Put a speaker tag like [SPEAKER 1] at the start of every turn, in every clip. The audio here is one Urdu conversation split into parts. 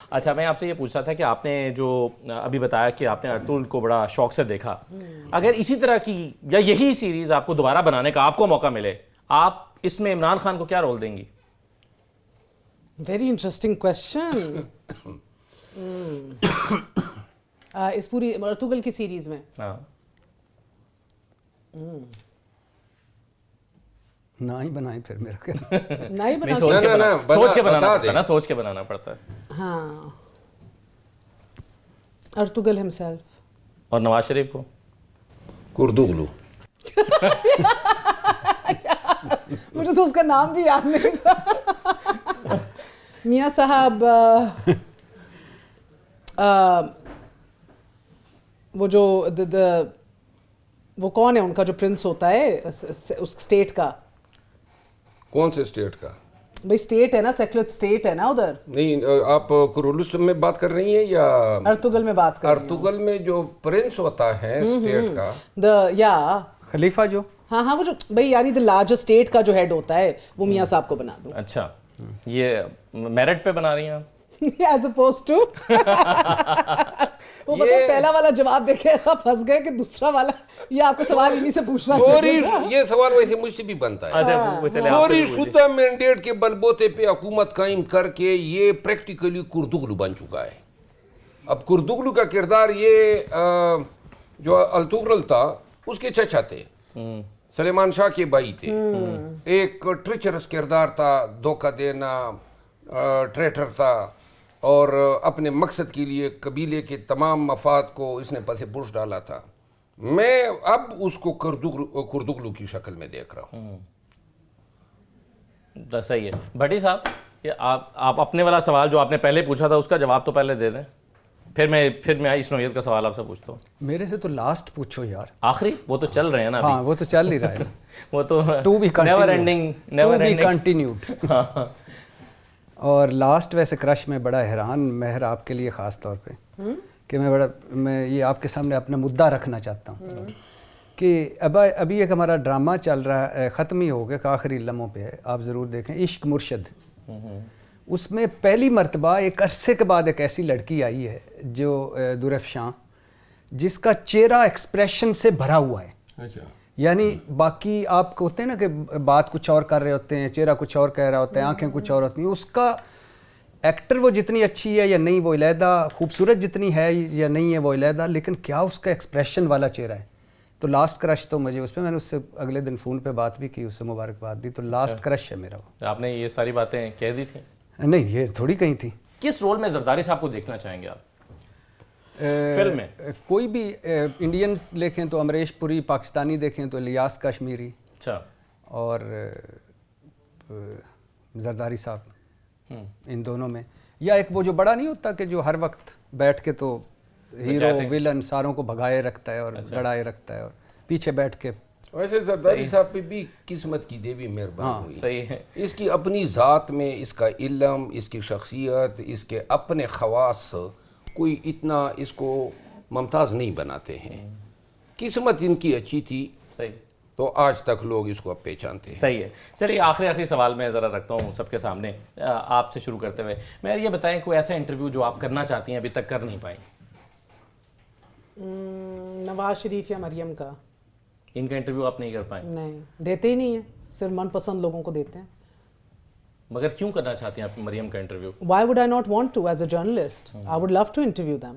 [SPEAKER 1] اچھا میں آپ سے یہ پوچھنا تھا کہ آپ نے جو ابھی بتایا کہ آپ نے ارطغرل کو بڑا شوق سے دیکھا، اگر اسی طرح کی یا یہی سیریز آپ کو دوبارہ بنانے کا آپ کو موقع ملے، آپ اس میں عمران خان کو کیا رول دیں گی؟
[SPEAKER 2] Very interesting question. اس پوری ارطغرل کی سیریز میں
[SPEAKER 1] ہاں
[SPEAKER 3] نہ ہی بنائیں پھر میرا کہ
[SPEAKER 2] نہیں بنا
[SPEAKER 1] سوچ کے بنانا پڑتا ہے نا، سوچ کے بنانا پڑتا ہے.
[SPEAKER 2] ہاں ارطغرل ہمسیلف.
[SPEAKER 1] اور نواز شریف کو
[SPEAKER 4] کردوغلو.
[SPEAKER 2] مجھے تو اس کا نام بھی یاد نہیں تھا. میاں صاحب وہ جو وہ کون ہے ان کا جو پرنس ہوتا ہے اس اسٹیٹ کا؟
[SPEAKER 4] کون سے اسٹیٹ کا؟
[SPEAKER 2] بھائی اسٹیٹ ہے نا، سیکولر اسٹیٹ ہے نا ادھر.
[SPEAKER 4] نہیں آپ کرولسٹم میں بات کر رہی ہیں یا
[SPEAKER 2] ارطغرل میں بات کر رہی ہوں.
[SPEAKER 4] ارطغرل میں جو پرنس ہوتا ہے اسٹیٹ کا،
[SPEAKER 2] یا
[SPEAKER 3] خلیفہ جو
[SPEAKER 2] ہاں وہ جو بھائی یعنی دا لارجر اسٹیٹ کا جو ہیڈ ہوتا ہے وہ میاں صاحب کو بنا دو.
[SPEAKER 1] اچھا یہ میرٹ پہ بنا رہی ہیں آپ؟
[SPEAKER 2] ایز اپوز ٹو وہ پتہ پہلا والا جواب دیکھے ایسا پھنس گئے کہ دوسرا والا یہ آپ کو سوال انہی سے پوچھنا چاہیے.
[SPEAKER 4] یہ سوال ویسے مجھ سے بھی بنتا ہے. چوری شدہ مینڈیٹ کے بلبوتے پہ حکومت قائم کر کے یہ پریکٹیکلی کردوغلو بن چکا ہے. اب کردوغلو کا کردار یہ جو ارطغرل تھا اس کے چچا تھے، سلیمان شاہ کے بھائی تھے. ایک ٹریچرس کردار تھا، دھوکہ دینا، ٹریٹر تھا، اور اپنے مقصد کے لیے قبیلے کے تمام مفاد کو اس نے پسے پوش ڈالا تھا. میں اب اس کو کردوغلو کی شکل میں دیکھ رہا ہوں.
[SPEAKER 1] صحیح ہے. بھٹی صاحب یہ آپ اپنے والا سوال جو آپ نے پہلے پوچھا تھا اس کا جواب تو پہلے دے دیں، پھر میں اس نوعیت کا سوال آپ سے پوچھتا ہوں.
[SPEAKER 3] میرے سے تو لاسٹ پوچھو یار.
[SPEAKER 1] آخری وہ تو چل رہے ہیں نا.
[SPEAKER 3] ہاں وہ تو چل ہی رہا ہے.
[SPEAKER 1] وہ تو
[SPEAKER 3] to be
[SPEAKER 1] never ending
[SPEAKER 3] continued. اور لاسٹ ویسے کرش میں بڑا حیران مہر آپ کے لیے خاص طور پہ کہ میں یہ آپ کے سامنے اپنا مدعا رکھنا چاہتا ہوں کہ ابھی ایک ہمارا ڈرامہ چل رہا ہے، ختم ہی ہو گیا، آخری لمحوں پہ ہے، آپ ضرور دیکھیں، عشق مرشد. اس میں پہلی مرتبہ ایک عرصے کے بعد ایک ایسی لڑکی آئی ہے جو درافشاں، جس کا چہرہ ایکسپریشن سے بھرا ہوا ہے. یعنی باقی آپ کو ہوتے ہیں نا کہ بات کچھ اور کر رہے ہوتے ہیں، چہرہ کچھ اور کہہ رہا ہوتا ہے، آنکھیں کچھ اور ہوتی ہیں. اس کا ایکٹر وہ جتنی اچھی ہے یا نہیں وہ علیحدہ، خوبصورت جتنی ہے یا نہیں ہے وہ علیحدہ، لیکن کیا اس کا ایکسپریشن والا چہرہ ہے. تو لاسٹ کرش تو مجھے اس پہ، میں نے اس سے اگلے دن فون پہ بات بھی کی، اس سے مبارکباد دی. تو لاسٹ کرش ہے میرا وہ.
[SPEAKER 1] آپ نے یہ ساری باتیں کہہ دی تھیں؟
[SPEAKER 3] نہیں یہ تھوڑی کہیں تھی.
[SPEAKER 1] کس رول میں زرداری صاحب کو دیکھنا چاہیں گے آپ فلم میں؟
[SPEAKER 3] کوئی بھی انڈینز دیکھیں تو امریش پوری، پاکستانی دیکھیں تو الیاس کشمیری،
[SPEAKER 1] اچھا،
[SPEAKER 3] اور زرداری صاحب، ان دونوں میں. یا ایک وہ جو بڑا نہیں ہوتا کہ جو ہر وقت بیٹھ کے تو ہیرو ویلن ساروں کو بھگائے رکھتا ہے اور لڑائے رکھتا ہے اور پیچھے بیٹھ کے.
[SPEAKER 4] ویسے زرداری صاحب پہ بھی قسمت کی دیوی مہربان ہوئی.
[SPEAKER 1] صحیح ہے.
[SPEAKER 4] اس کی اپنی ذات میں اس کا علم، اس کی شخصیت، اس کے اپنے خواص کوئی اتنا اس کو ممتاز نہیں بناتے ہیں. قسمت ان کی اچھی تھی،
[SPEAKER 1] صحیح،
[SPEAKER 4] تو آج تک لوگ اس کو اب پہچانتے ہیں.
[SPEAKER 1] صحیح ہے. چلیے آخری سوال میں ذرا رکھتا ہوں سب کے سامنے آپ سے شروع کرتے ہوئے. میں یہ بتائیں کوئی ایسا انٹرویو جو آپ کرنا چاہتی ہیں ابھی تک کر نہیں پائیں؟
[SPEAKER 2] نواز شریف یا مریم کا.
[SPEAKER 1] ان کا انٹرویو آپ نہیں کر پائیں؟
[SPEAKER 2] نہیں، دیتے ہی نہیں ہیں، صرف من پسند لوگوں کو دیتے ہیں.
[SPEAKER 1] مگر کیوں کرنا چاہتی ہیں آپ مریم کا interview?
[SPEAKER 2] Why would I not want to as a journalist? I would love to interview them.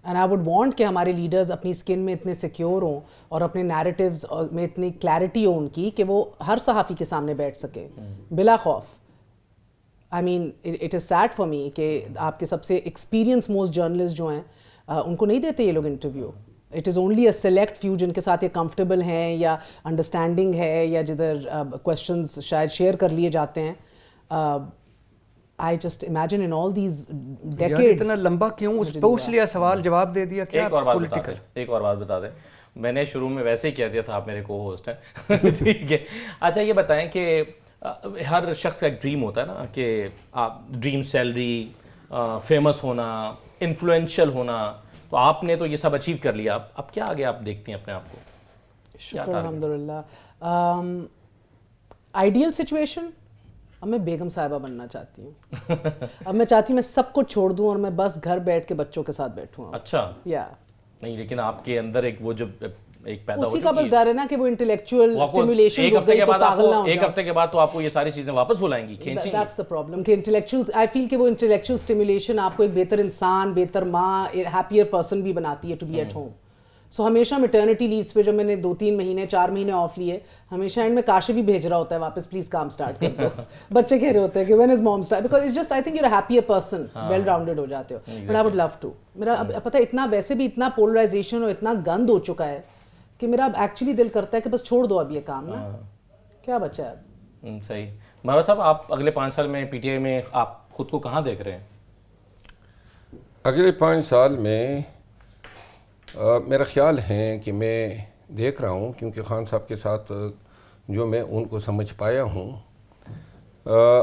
[SPEAKER 2] And I would want کہ ہمارے لیڈرز اپنی اسکن میں اتنے سیکیور ہوں اور اپنے نیریٹیوز میں اتنی کلیئرٹی ہو ان کی کہ وہ ہر صحافی کے سامنے بیٹھ سکے بلا خوف. I mean it is sad for me کہ آپ کے سب سے ایکسپیرینس موسٹ جرنلسٹ جو ہیں ان کو نہیں دیتے یہ لوگ interview. It is only a select few جن کے ساتھ یہ کمفرٹیبل ہیں یا انڈرسٹینڈنگ ہے یا جدھر کویشچنز شاید شیئر کر لیے جاتے ہیں. I just imagine in all these decades.
[SPEAKER 3] اتنا لمبا کیوں پوچھ لیا سوال جواب دے دیا کیا؟
[SPEAKER 1] ایک اور بات بتا دیں، میں نے شروع میں ویسے ہی کہہ دیا تھا آپ میرے کو ہوسٹ ہیں. ٹھیک ہے. اچھا یہ بتائیں کہ ہر شخص کا ایک ڈریم ہوتا ہے نا کہ آپ ڈریم سیلری، فیمس ہونا، انفلوئنشل ہونا، تو آپ نے تو یہ سب اچیو کر لیا. اب کیا آگے آپ دیکھتی ہیں اپنے آپ کو؟
[SPEAKER 2] شکر الحمد للہ. آئیڈیل سچویشن اب میں بیگم صاحبہ بننا چاہتی ہوں. اب میں چاہتی ہوں میں سب کو چھوڑ دوں اور میں بس گھر بیٹھ کے بچوں کے ساتھ بیٹھوں.
[SPEAKER 1] اچھا
[SPEAKER 2] یا
[SPEAKER 1] نہیں لیکن آپ کے اندر ایک وہ جو ایک پیدا ہو
[SPEAKER 2] اسی کا بس ڈر ہے نا کہ وہ انٹلیکچوئل اسٹیمولیشن
[SPEAKER 1] ایک
[SPEAKER 2] ہو
[SPEAKER 1] ہفتے
[SPEAKER 2] گئی
[SPEAKER 1] کے
[SPEAKER 2] تو
[SPEAKER 1] بعد
[SPEAKER 2] پاگل نہ ہو
[SPEAKER 1] ایک ہفتے کے بعد تو آپ کو یہ ساری چیزیں واپس بلائیں گی کھینچیں گی.
[SPEAKER 2] دیٹس دا پرابلم کہ انٹلیکچوئل آئی فیل کہ وہ انٹلیکچوئل اسٹیمولیشن آپ کو ایک بہتر انسان, بہتر ماں, ہیپیئر پرسن بھی بناتی ہے ٹو بی ایٹ ہوم. سو ہمیشہ میٹرنٹی لیوز پہ جب میں نے 2-3 مہینے 4 مہینے آف لیے, ہمیشہ اینڈ میں کاشف بھی بھیج رہا ہوتا ہے واپس پلیز کام اسٹارٹ کر دو. بچے کہہ رہے ہوتے ہیں کہ when is mom start, because it's just I think you are happier person, well rounded ہو جاتے ہو. But I would love to. میرا پتہ اتنا ویسے بھی اتنا پولرائزیشن اور اتنا گند ہو چکا ہے کہ میرا اب ایکچولی دل کرتا ہے کہ بس چھوڑ دو اب یہ کام نا, کیا بچا ہے اب.
[SPEAKER 1] صحیح. مروت صاحب آپ اگلے 5 سال میں پی ٹی آئی میں آپ خود کو کہاں دیکھ رہے ہیں؟
[SPEAKER 4] اگلے 5 سال میں میرا خیال ہے کہ میں دیکھ رہا ہوں, کیونکہ خان صاحب کے ساتھ جو میں ان کو سمجھ پایا ہوں,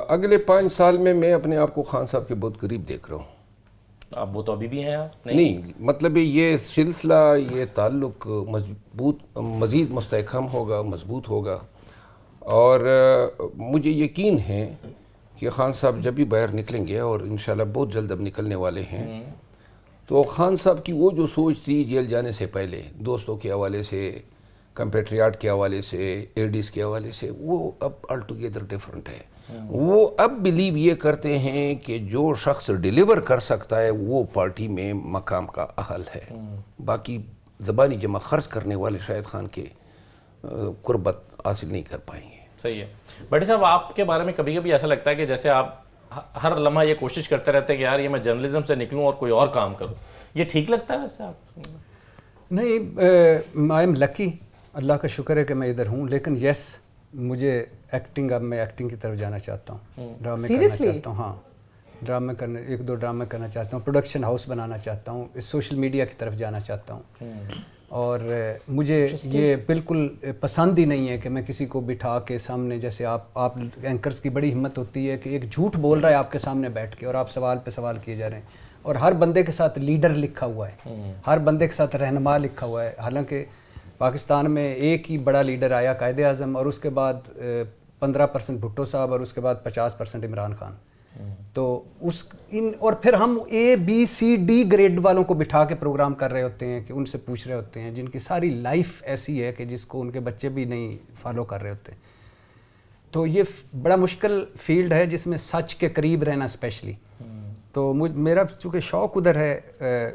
[SPEAKER 4] اگلے 5 سال میں اپنے آپ کو خان صاحب کے بہت قریب دیکھ رہا ہوں.
[SPEAKER 1] اب وہ تو ابھی بھی ہیں آپ
[SPEAKER 4] نہیں مطلب یہ سلسلہ, یہ تعلق مزید مستحکم ہوگا, مضبوط ہوگا. اور مجھے یقین ہے کہ خان صاحب جب بھی باہر نکلیں گے, اور انشاءاللہ بہت جلد اب نکلنے والے ہیں, تو خان صاحب کی وہ جو سوچ تھی جیل جانے سے پہلے دوستوں کے حوالے سے, کمپیٹریاٹ کے حوالے سے, ایڈیز کے حوالے سے, وہ اب آل ٹوگیدر ڈیفرنٹ ہے. وہ اب بلیو یہ کرتے ہیں کہ جو شخص ڈیلیور کر سکتا ہے وہ پارٹی میں مقام کا اہل ہے. باقی زبانی جمع خرچ کرنے والے شاہد خان کے قربت حاصل نہیں کر پائیں گے.
[SPEAKER 1] صحیح ہے. بھٹی صاحب آپ کے بارے میں کبھی کبھی ایسا لگتا ہے کہ جیسے آپ ہر لمحہ یہ کوشش کرتے رہتے ہیں کہ یار یہ میں جرنلزم سے نکلوں اور کوئی اور کام کروں, یہ ٹھیک لگتا ہے ویسے آپ؟
[SPEAKER 3] نہیں, آئی ایم لکی, اللہ کا شکر ہے کہ میں ادھر ہوں. لیکن یس, مجھے ایکٹنگ, اب میں ایکٹنگ کی طرف جانا چاہتا ہوں, ڈرامے کرنا چاہتا ہوں. ہاں, ڈرامے کرنے, 1-2 ڈرامے کرنا چاہتا ہوں, پروڈکشن ہاؤس بنانا چاہتا ہوں, سوشل میڈیا کی طرف جانا چاہتا ہوں. اور مجھے یہ بالکل پسند ہی نہیں ہے کہ میں کسی کو بٹھا کے سامنے, جیسے آپ اینکرز کی بڑی ہمت ہوتی ہے کہ ایک جھوٹ بول رہا ہے آپ کے سامنے بیٹھ کے اور آپ سوال پہ سوال کیے جا رہے ہیں, اور ہر بندے کے ساتھ لیڈر لکھا ہوا ہے, ہر بندے کے ساتھ رہنما لکھا ہوا ہے. حالانکہ پاکستان میں ایک ہی بڑا لیڈر آیا, قائد اعظم, اور اس کے بعد 15% بھٹو صاحب, اور اس کے بعد 50% عمران خان. تو اور پھر ہم ABCD گریڈ والوں کو بٹھا کے پروگرام کر رہے ہوتے ہیں کہ ان سے پوچھ رہے ہوتے ہیں جن کی ساری لائف ایسی ہے کہ جس کو ان کے بچے بھی نہیں فالو کر رہے ہوتے. تو یہ بڑا مشکل فیلڈ ہے جس میں سچ کے قریب رہنا اسپیشلی. تو میرا چونکہ شوق ادھر ہے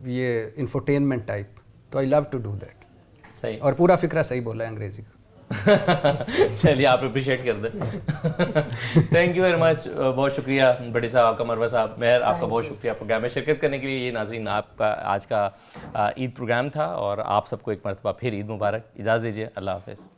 [SPEAKER 3] یہ انفوٹینمنٹ ٹائپ, تو آئی لو ٹو ڈو دیٹ.
[SPEAKER 1] صحیح.
[SPEAKER 3] اور پورا فکرہ صحیح بولا ہے انگریزی کا.
[SPEAKER 1] چلیے آپ اپریشیٹ کر دیں. تھینک یو ویری مچ, بہت شکریہ بھٹی صاحب آپ کا, مروت صاحب, مہر آپ کا بہت شکریہ پروگرام میں شرکت کرنے کے لیے. یہ ناظرین آپ کا آج کا عید پروگرام تھا, اور آپ سب کو ایک مرتبہ پھر عید مبارک. اجازت دیجیے, اللہ حافظ.